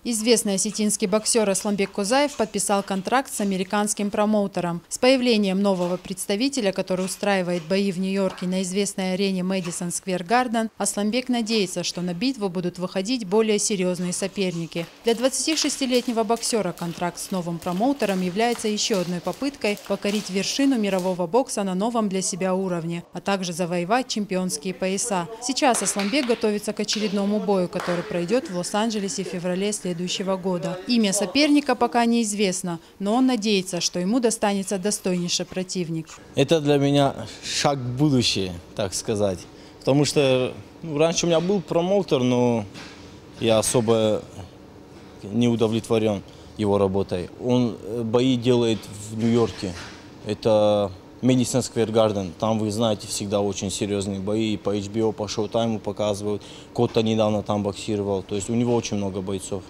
Известный осетинский боксер Асланбек Кузаев подписал контракт с американским промоутером. С появлением нового представителя, который устраивает бои в Нью-Йорке на известной арене Мэдисон Сквер Гарден, Асланбек надеется, что на битву будут выходить более серьезные соперники. Для 26-летнего боксера контракт с новым промоутером является еще одной попыткой покорить вершину мирового бокса на новом для себя уровне, а также завоевать чемпионские пояса. Сейчас Асланбек готовится к очередному бою, который пройдет в Лос-Анджелесе в феврале следующего года. Имя соперника пока неизвестно, но он надеется, что ему достанется достойнейший противник. Это для меня шаг в будущее, так сказать. Потому что раньше у меня был промоутер, но я особо не удовлетворен его работой. Он бои делает в Нью-Йорке. Это Мэдисон Сквер Гарден. Там, вы знаете, всегда очень серьезные бои. И по HBO, по Showtime показывают. Котта недавно там боксировал. То есть у него очень много бойцов.